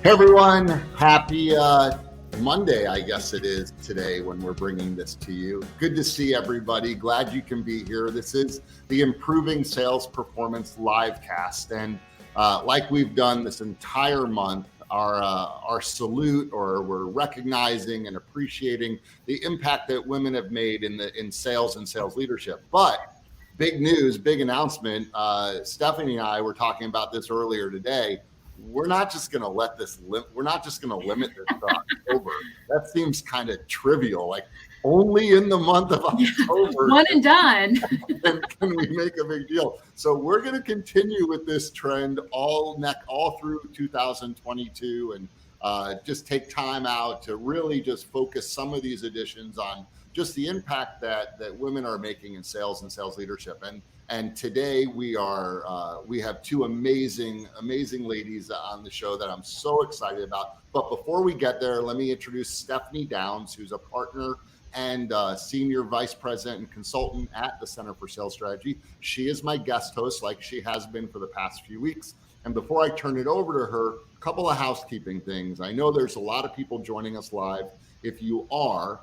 Hey everyone, happy Monday, I guess it is today when we're bringing this to you. Good to see everybody. Glad you can be here. This is the Improving Sales Performance live cast. And like we've done this entire month, our salute, or we're recognizing and appreciating the impact that women have made in sales and sales leadership. But big news, big announcement. Stephanie and I were talking about this earlier today. We're not just going to let this we're not just going to limit this to October. That seems kind of trivial. Like only in the month of October, one and done. can we make a big deal? So we're going to continue with this trend all through 2022, and just take time out to really just focus some of these editions on just the impact that women are making in sales and sales leadership. And today we have two amazing ladies on the show that I'm so excited about. But before we get there, let me introduce Stephanie Downs, who's a partner and senior vice president and consultant at the Center for Sales Strategy. She is my guest host, like she has been for the past few weeks. And before I turn it over to her, a couple of housekeeping things. I know there's a lot of people joining us live. If you are,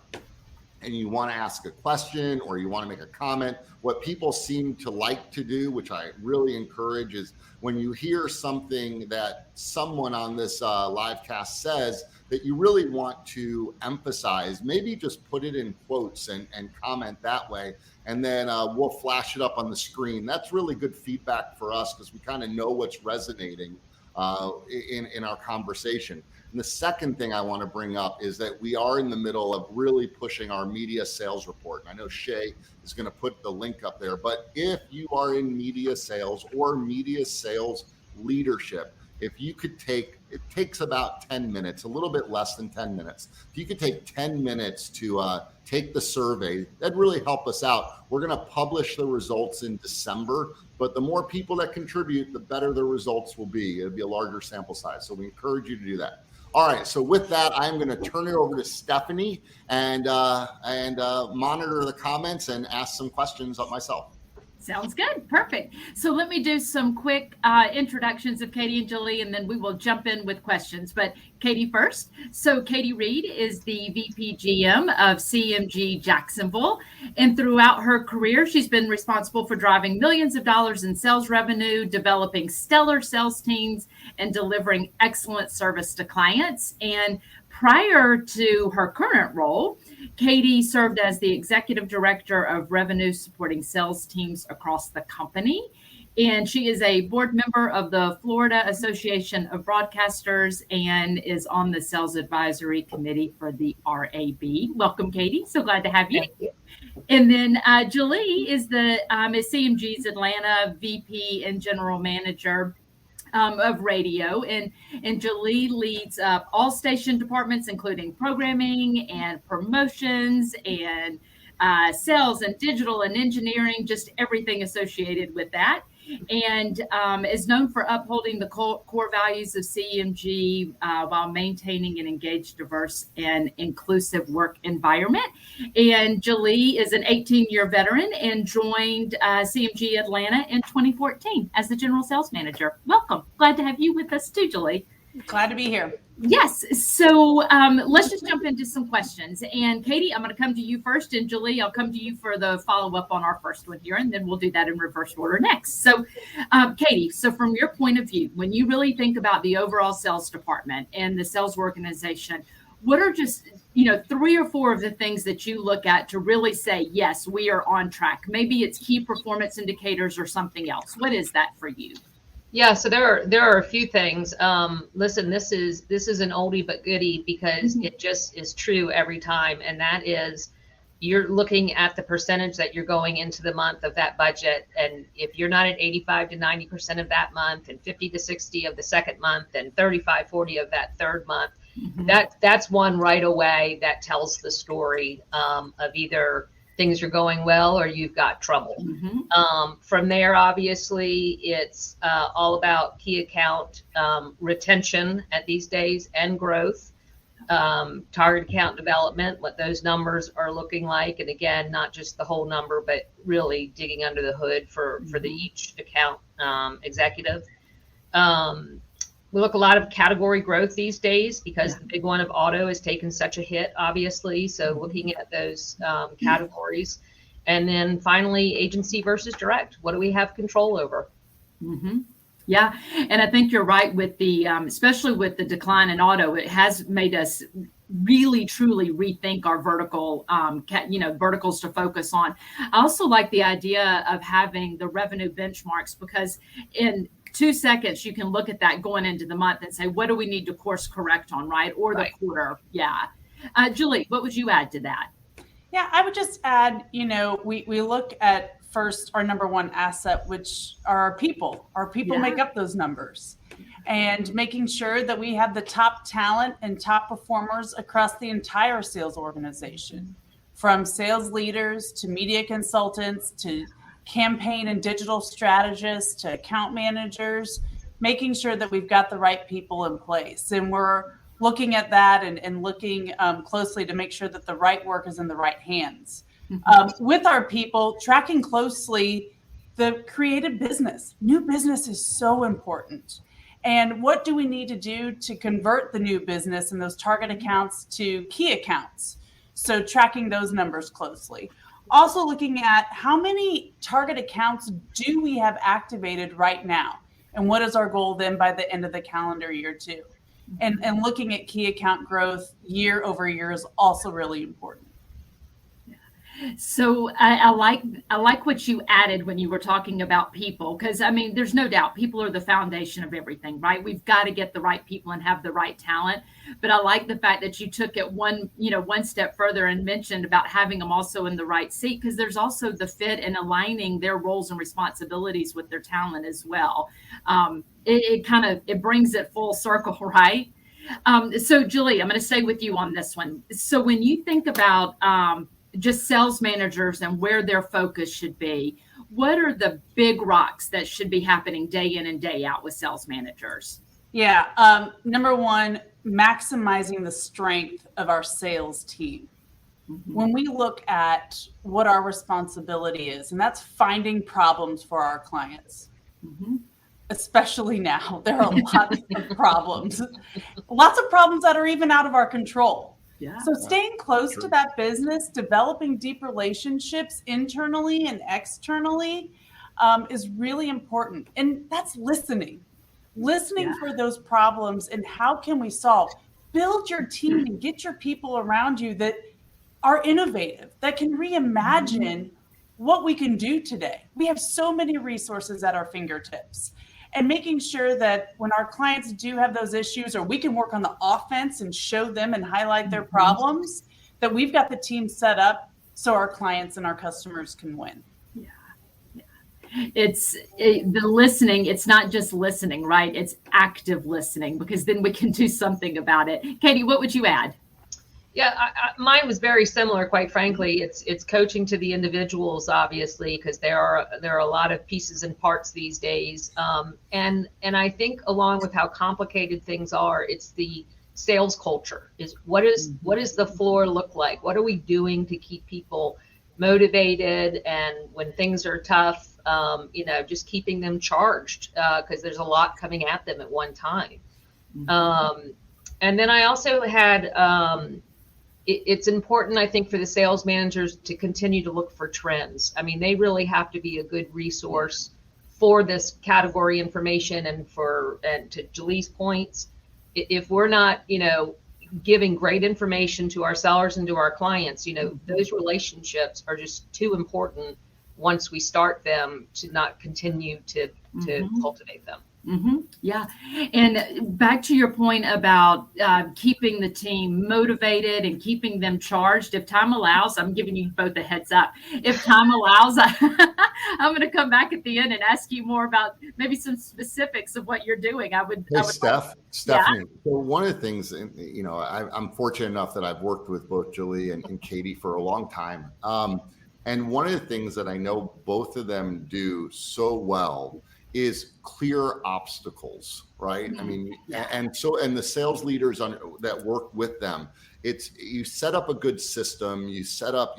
and you want to ask a question or you want to make a comment, what people seem to like to do, which I really encourage, is when you hear something that someone on this live cast says that you really want to emphasize, maybe just put it in quotes and comment that way. And then we'll flash it up on the screen. That's really good feedback for us because we kind of know what's resonating in our conversation. And the second thing I want to bring up is that we are in the middle of really pushing our media sales report. And I know Shay is going to put the link up there, but if you are in media sales or media sales leadership, if you could it takes about 10 minutes, a little bit less than 10 minutes. If you could take 10 minutes to take the survey, that'd really help us out. We're going to publish the results in December, but the more people that contribute, the better the results will be. It'll be a larger sample size. So we encourage you to do that. All right, so with that, I'm going to turn it over to Stephanie and monitor the comments and ask some questions of myself. Sounds good. Perfect. So let me do some quick introductions of Katie and Jaleigh, and then we will jump in with questions. But Katie first. So Katie Reid is the VP GM of CMG Jacksonville. And throughout her career, she's been responsible for driving millions of dollars in sales revenue, developing stellar sales teams, and delivering excellent service to clients. And prior to her current role, Katie served as the executive director of revenue supporting sales teams across the company. And she is a board member of the Florida Association of Broadcasters and is on the sales advisory committee for the RAB. Welcome, Katie. So glad to have you. Thank you. And then Jaleigh is is CMG's Atlanta VP and general manager of radio, and Jaleigh leads all station departments, including programming and promotions and sales and digital and engineering, just everything associated with that, and is known for upholding the core values of CMG while maintaining an engaged, diverse, and inclusive work environment. And Jaleigh is an 18-year veteran and joined CMG Atlanta in 2014 as the general sales manager. Welcome. Glad to have you with us too, Jaleigh. Glad to be here. Yes. So let's just jump into some questions. And Katie, I'm going to come to you first. And Jaleigh, I'll come to you for the follow-up on our first one here. And then we'll do that in reverse order next. So Katie, so from your point of view, when you really think about the overall sales department and the sales organization, what are just, 3 or 4 of the things that you look at to really say, yes, we are on track? Maybe it's key performance indicators or something else. What is that for you? Yeah, so there are a few things. Listen, this is an oldie but goodie because it just is true every time, and that is you're looking at the percentage that you're going into the month of that budget, and if you're not at 85 to 90% of that month, and 50 to 60 of the second month, and 35, 40 of that third month, that's one right away that tells the story of either things are going well or you've got trouble. From there, obviously, it's all about key account retention at these days and growth, target account development, what those numbers are looking like. And again, not just the whole number, but really digging under the hood for the each account executive. We look a lot of category growth these days because the big one of auto has taken such a hit, obviously. So looking at those categories. And then finally, agency versus direct. What do we have control over? Mm-hmm. Yeah. And I think you're right with the, especially with the decline in auto, it has made us really, truly rethink our vertical, verticals to focus on. I also like the idea of having the revenue benchmarks, because in 2 seconds, you can look at that going into the month and say, what do we need to course correct on, right? Or the quarter. Yeah. Jaleigh, what would you add to that? Yeah, I would just add, we look at first our number one asset, which are our people. Our people make up those numbers, and making sure that we have the top talent and top performers across the entire sales organization, from sales leaders to media consultants to campaign and digital strategists to account managers, making sure that we've got the right people in place. And we're looking at that and looking closely to make sure that the right work is in the right hands. With our people, tracking closely the creative business. New business is so important. And what do we need to do to convert the new business and those target accounts to key accounts? So tracking those numbers closely. Also looking at how many target accounts do we have activated right now? And what is our goal then by the end of the calendar year too? And looking at key account growth year over year is also really important. So I like what you added when you were talking about people, because I mean, there's no doubt people are the foundation of everything, right? We've got to get the right people and have the right talent. But I like the fact that you took it one step further and mentioned about having them also in the right seat, because there's also the fit and aligning their roles and responsibilities with their talent as well. It brings it full circle, right? So Jaleigh, I'm going to stay with you on this one. So when you think about just sales managers and where their focus should be, what are the big rocks that should be happening day in and day out with sales managers? Yeah. Number one, maximizing the strength of our sales team. Mm-hmm. When we look at what our responsibility is, and that's finding problems for our clients. Mm-hmm. Especially now, there are lots of problems that are even out of our control. Yeah. So staying close to that business, developing deep relationships internally and externally is really important. And that's listening for those problems and how can we solve. Build your team and get your people around you that are innovative, that can reimagine what we can do today. We have so many resources at our fingertips. And making sure that when our clients do have those issues, or we can work on the offense and show them and highlight their problems, that we've got the team set up so our clients and our customers can win. Yeah. It's the listening. It's not just listening, right? It's active listening, because then we can do something about it. Katie, what would you add? Yeah, mine was very similar, quite frankly. It's coaching to the individuals, obviously, because there are a lot of pieces and parts these days. And I think along with how complicated things are, it's the sales culture. What is the floor look like? What are we doing to keep people motivated? And when things are tough, just keeping them charged, because there's a lot coming at them at one time. And then I also had, it's important, I think, for the sales managers to continue to look for trends. I mean, they really have to be a good resource for this category information. And to Jaleigh's points, if we're not, giving great information to our sellers and to our clients, those relationships are just too important once we start them to not continue to cultivate them. Mm-hmm. Yeah. And back to your point about keeping the team motivated and keeping them charged. If time allows, I'm giving you both a heads up. If time allows, I'm going to come back at the end and ask you more about maybe some specifics of what you're doing. Stephanie. So one of the things, I'm fortunate enough that I've worked with both Jaleigh and Katie for a long time. And one of the things that I know both of them do so well is clear obstacles, right? I mean, and the sales leaders that work with them, you set up a good system, you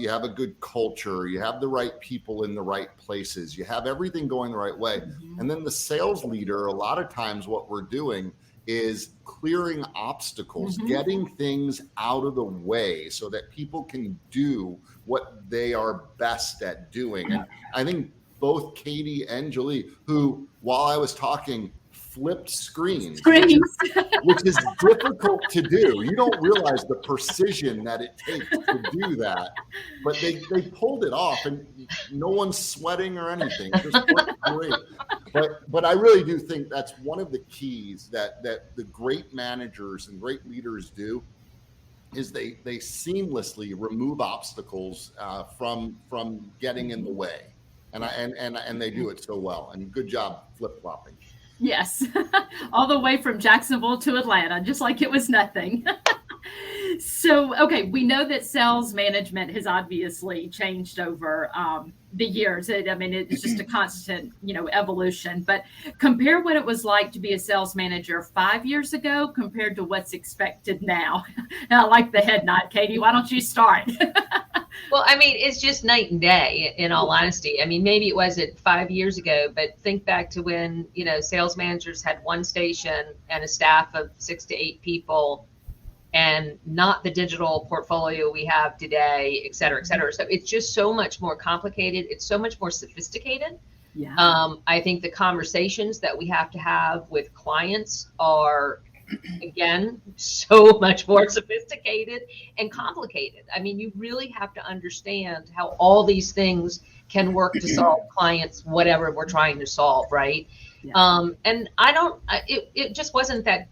have a good culture, you have the right people in the right places, you have everything going the right way. And then the sales leader, a lot of times what we're doing is clearing obstacles, getting things out of the way so that people can do what they are best at doing. And I think both Katie and Jaleigh, who, while I was talking, flipped screens. Which is difficult to do. You don't realize the precision that it takes to do that, but they pulled it off, and no one's sweating or anything. It just worked great. But I really do think that's one of the keys that the great managers and great leaders do, is they seamlessly remove obstacles from getting in the way, and they do it so well. And good job flip-flopping. Yes, all the way from Jacksonville to Atlanta, just like it was nothing. So, okay, we know that sales management has obviously changed over the years. It's just a constant, evolution. But compare what it was like to be a sales manager 5 years ago compared to what's expected now. And I like the head nod, Katie. Why don't you start? Well, it's just night and day, in all honesty. Maybe it wasn't 5 years ago, but think back to when, sales managers had one station and a staff of 6 to 8 people, and not the digital portfolio we have today, et cetera, et cetera. So it's just so much more complicated. It's so much more sophisticated. Yeah. I think the conversations that we have to have with clients are, again, so much more sophisticated and complicated. You really have to understand how all these things can work to solve clients, whatever we're trying to solve, right? Yeah. And it just wasn't that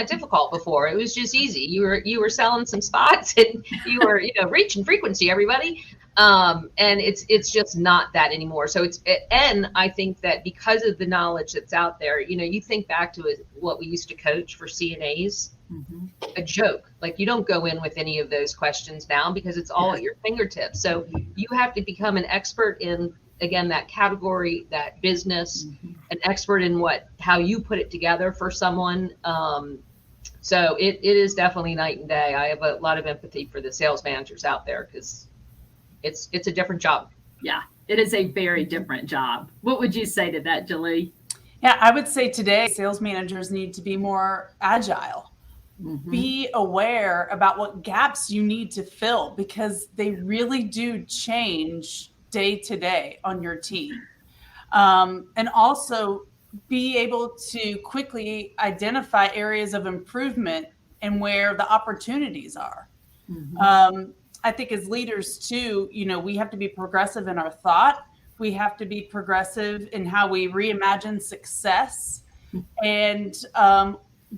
difficult before. It was just easy. You were selling some spots, and you were, reaching frequency, everybody. And it's just not that anymore. So and I think that because of the knowledge that's out there, you think back to what we used to coach for CNAs, a joke. Like, you don't go in with any of those questions now because it's all at your fingertips. So you have to become an expert in, again, that category, that business, an expert in how you put it together for someone. So it is definitely night and day. I have a lot of empathy for the sales managers out there, because it's a different job. Yeah, it is a very different job. What would you say to that, Jaleigh? Yeah, I would say today sales managers need to be more agile. Be aware about what gaps you need to fill, because they really do change day to day on your team. And also be able to quickly identify areas of improvement and where the opportunities are. I think as leaders too, we have to be progressive in our thought. We have to be progressive in how we reimagine success, and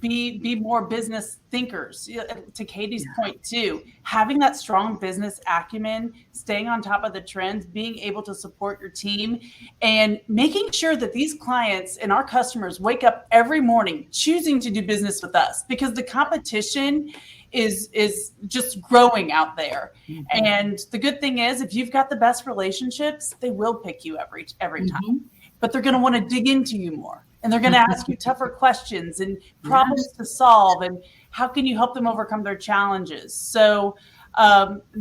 be more business thinkers. To Katie's point too, having that strong business acumen, staying on top of the trends, being able to support your team, and making sure that these clients and our customers wake up every morning choosing to do business with us, because the competition is just growing out there. And the good thing is, if you've got the best relationships, they will pick you every time, but they're going to want to dig into you more. And they're going to ask you tougher questions and problems to solve, and how can you help them overcome their challenges. So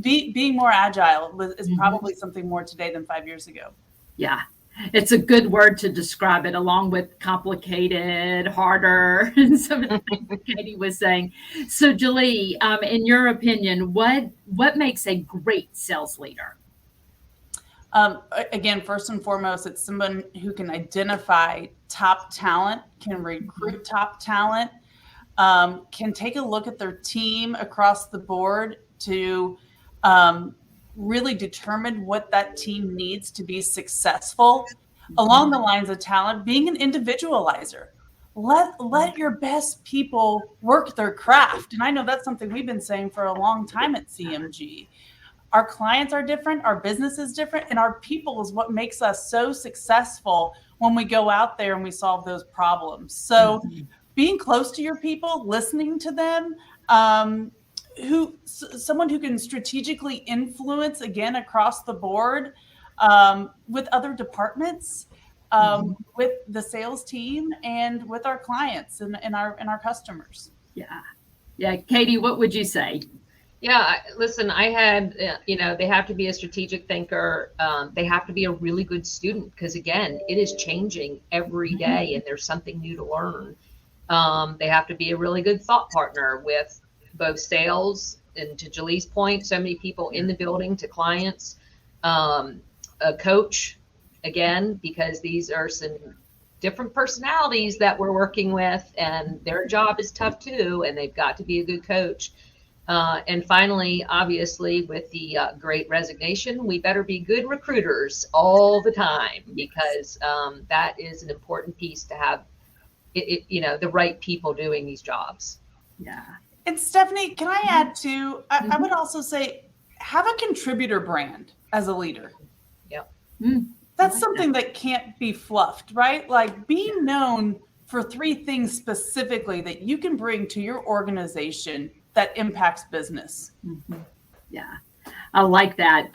being more agile is probably something more today than 5 years ago. Yeah, it's a good word to describe it, along with complicated, harder, and some of the things that Katie was saying. So Jaleigh, in your opinion, what makes a great sales leader? Again, first and foremost, it's someone who can identify top talent, can recruit top talent, can take a look at their team across the board to really determine what that team needs to be successful. Along the lines of talent, being an individualizer. Let your best people work their craft. And I know that's something we've been saying for a long time at CMG. Our clients are different, our business is different, and our people is what makes us so successful when we go out there and we solve those problems. So being close to your people, listening to them, someone who can strategically influence, again, across the board, with other departments, with the sales team, and with our clients and our customers. Yeah. Katie, what would you say? Yeah, listen, I had, they have to be a strategic thinker. They have to be a really good student, because, again, it is changing every day and there's something new to learn. They have to be a really good thought partner with both sales and, to Jaleigh's point, so many people in the building, to clients, a coach, again, because these are some different personalities that we're working with, and their job is tough too, and they've got to be a good coach. And finally, obviously, with the Great Resignation, we better be good recruiters all the time, because that is an important piece to have, the right people doing these jobs. Yeah. And Stephanie, can I add too? I would also say, have a contributor brand as a leader. Yep. That's something that can't be fluffed, right? Like, being known for 3 things specifically that you can bring to your organization that impacts business. Mm-hmm. Yeah, I like that.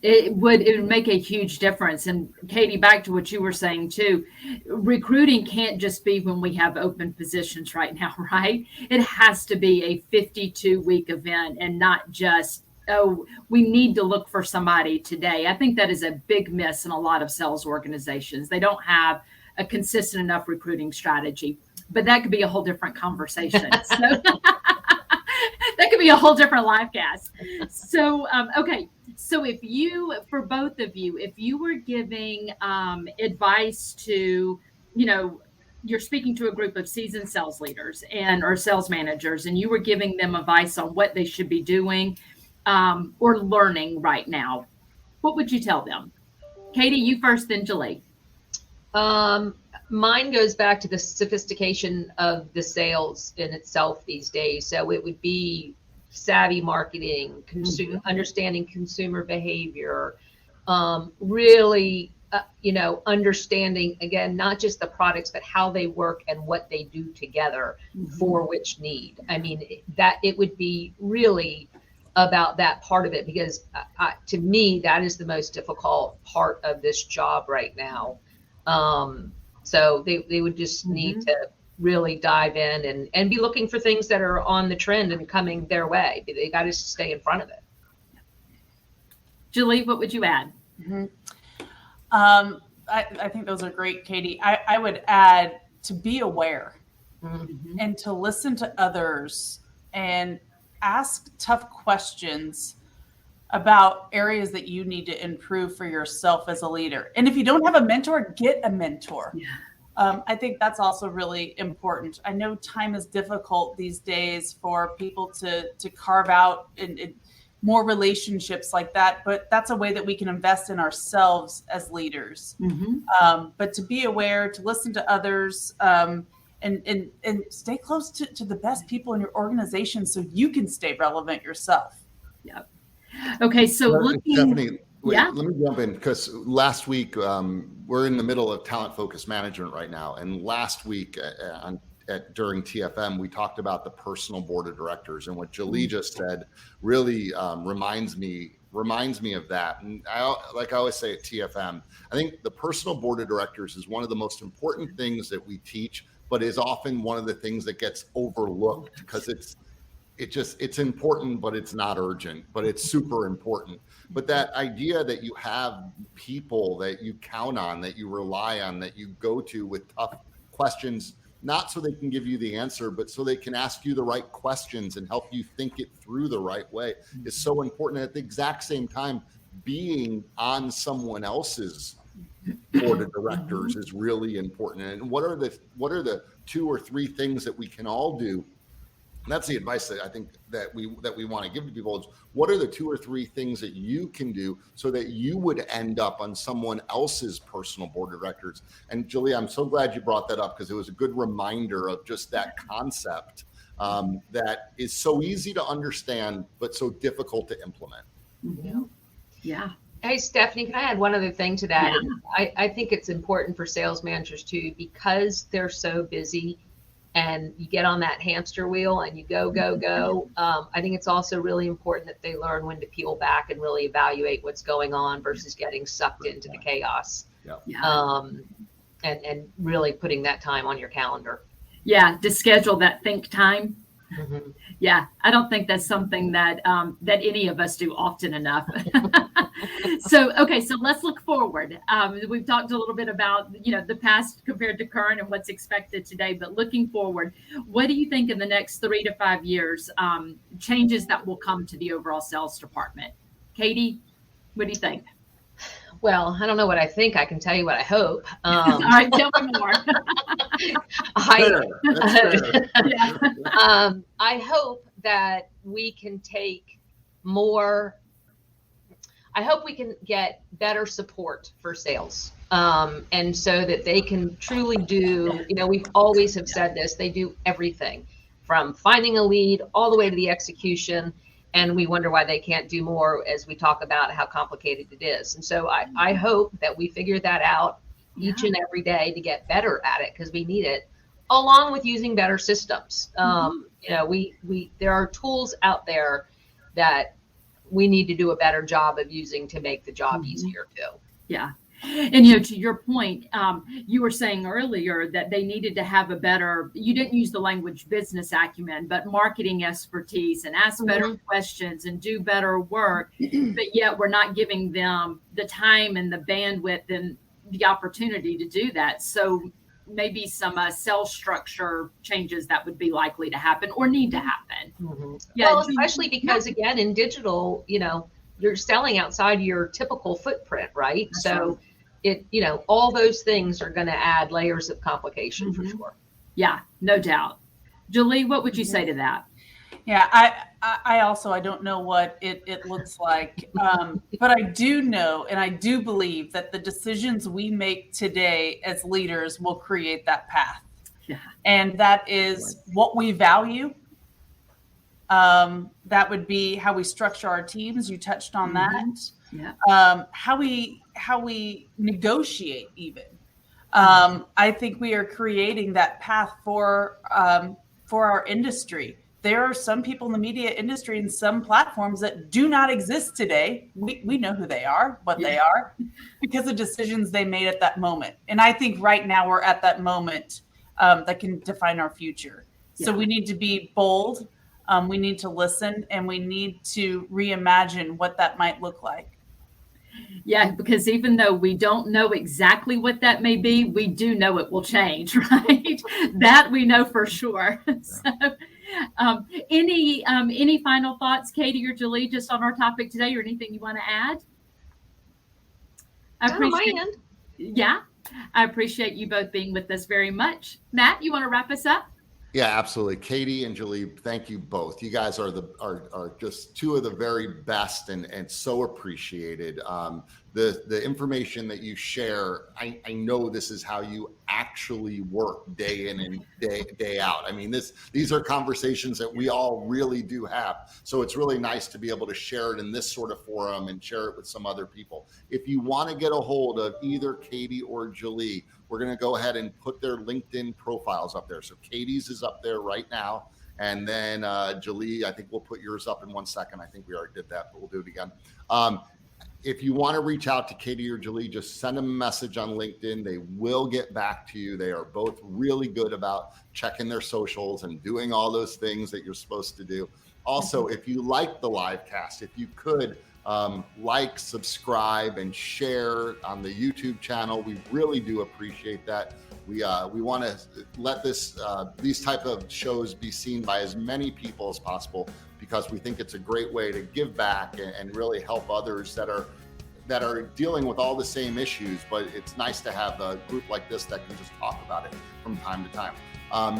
It would make a huge difference. And Katie, back to what you were saying too, recruiting can't just be when we have open positions right now, right? It has to be a 52-week event, and not just, oh, we need to look for somebody today. I think that is a big miss in a lot of sales organizations. They don't have a consistent enough recruiting strategy, but that could be a whole different conversation. So that could be a whole different live cast. So, okay. So for both of you, if you were giving advice to, you're speaking to a group of seasoned sales leaders or sales managers, and you were giving them advice on what they should be doing or learning right now, what would you tell them? Katie, you first, then Jaleigh. Mine goes back to the sophistication of the sales in itself these days. So it would be savvy marketing, understanding consumer behavior, really, understanding, again, not just the products, but how they work and what they do together for which need. I mean, that it would be really about that part of it, because to me, that is the most difficult part of this job right now. So they would just need to really dive in and be looking for things that are on the trend and coming their way. They got to stay in front of it. Jaleigh, what would you add? I think those are great, Katie. I would add to be aware and to listen to others and ask tough questions about areas that you need to improve for yourself as a leader. And if you don't have a mentor, get a mentor. Yeah. I think that's also really important. I know time is difficult these days for people to carve out more relationships like that, but that's a way that we can invest in ourselves as leaders. But to be aware, to listen to others, and stay close to the best people in your organization so you can stay relevant yourself. Yep. Okay, so Stephanie, let me jump in, because last week we're in the middle of talent focused management right now, and last week during TFM we talked about the personal board of directors, and what Jaleigh just said really reminds me of that. And like I always say at TFM, I think the personal board of directors is one of the most important things that we teach, but is often one of the things that gets overlooked, because it's important, but it's not urgent, but it's super important. But that idea that you have people that you count on, that you rely on, that you go to with tough questions, not so they can give you the answer, but so they can ask you the right questions and help you think it through the right way, is so important. At the exact same time, being on someone else's board of directors is really important. And what are the 2 or 3 things that we can all do? And that's the advice that I think that we want to give to people, is what are the 2 or 3 things that you can do so that you would end up on someone else's personal board of directors? And Jaleigh, I'm so glad you brought that up, because it was a good reminder of just that concept that is so easy to understand, but so difficult to implement. Yeah. Hey, Stephanie, can I add one other thing to that? Yeah. I think it's important for sales managers too, because they're so busy and you get on that hamster wheel and you go. I think it's also really important that they learn when to peel back and really evaluate what's going on versus getting sucked into the chaos. And really putting that time on your calendar. Yeah, to schedule that think time. Mhm. Yeah, I don't think that's something that that any of us do often enough. So, okay, so let's look forward. We've talked a little bit about, the past compared to current and what's expected today, but looking forward, what do you think in the next 3 to 5 years, changes that will come to the overall sales department? Katie, what do you think? Well, I don't know what I think. I can tell you what I hope. All right, tell me more. Fair. That's fair. Yeah. I hope that we can take more. I hope we can get better support for sales. And so that they can truly do, we always have said this, they do everything from finding a lead all the way to the execution. And we wonder why they can't do more as we talk about how complicated it is. And so I hope that we figure that out each and every day to get better at it, because we need it, along with using better systems. There are tools out there that we need to do a better job of using to make the job easier too. Yeah. And, to your point, you were saying earlier that they needed to have a better, you didn't use the language business acumen, but marketing expertise and ask better questions and do better work. But yet we're not giving them the time and the bandwidth and the opportunity to do that. So maybe some sales structure changes that would be likely to happen or need to happen. Yeah, well, especially because again, in digital, you're selling outside your typical footprint, right? That's so all those things are going to add layers of complication for sure. Yeah, no doubt. Jaleigh, what would you say to that? Yeah, I also, I don't know what it looks like, but I do know, and I do believe that the decisions we make today as leaders will create that path. Yeah. And that is what we value. That would be how we structure our teams. You touched on that. Yeah. How we negotiate even. I think we are creating that path for our industry. There are some people in the media industry and some platforms that do not exist today. We know who they are, what they are, because of decisions they made at that moment. And I think right now we're at that moment that can define our future. So we need to be bold. We need to listen, and we need to reimagine what that might look like. Yeah, because even though we don't know exactly what that may be, we do know it will change, right? That we know for sure. So, any final thoughts, Katie or Jaleigh, just on our topic today, or anything you want to add? I appreciate you both being with us very much. Matt, you want to wrap us up? Yeah, absolutely. Katie and Jaleigh, thank you both. You guys are just two of the very best and so appreciated. The information that you share, I know this is how you actually work day in and day out. I mean, these are conversations that we all really do have. So it's really nice to be able to share it in this sort of forum and share it with some other people. If you want to get a hold of either Katie or Jaleigh, we're going to go ahead and put their LinkedIn profiles up there. So Katie's is up there right now. And then Jaleigh, I think we'll put yours up in 1 second. I think we already did that, but we'll do it again. If you want to reach out to Katie or Jaleigh, just send them a message on LinkedIn. They will get back to you. They are both really good about checking their socials and doing all those things that you're supposed to do. Also, if you like the live cast, if you could like, subscribe, and share on the YouTube channel, we really do appreciate that. We want to let these type of shows be seen by as many people as possible, because we think it's a great way to give back and really help others that are dealing with all the same issues. But it's nice to have a group like this that can just talk about it from time to time.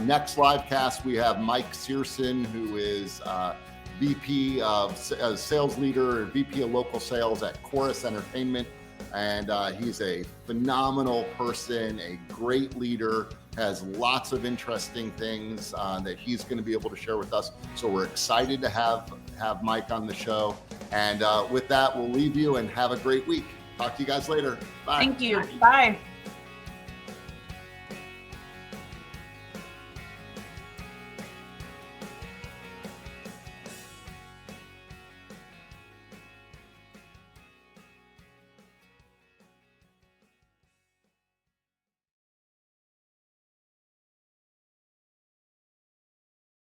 Next live cast, we have Mike Searson, who is VP of sales leader, VP of local sales at Chorus Entertainment. And he's a phenomenal person, a great leader, has lots of interesting things that he's going to be able to share with us. So we're excited to have Mike on the show. And with that, we'll leave you and have a great week. Talk to you guys later. Bye. Thank you. Bye.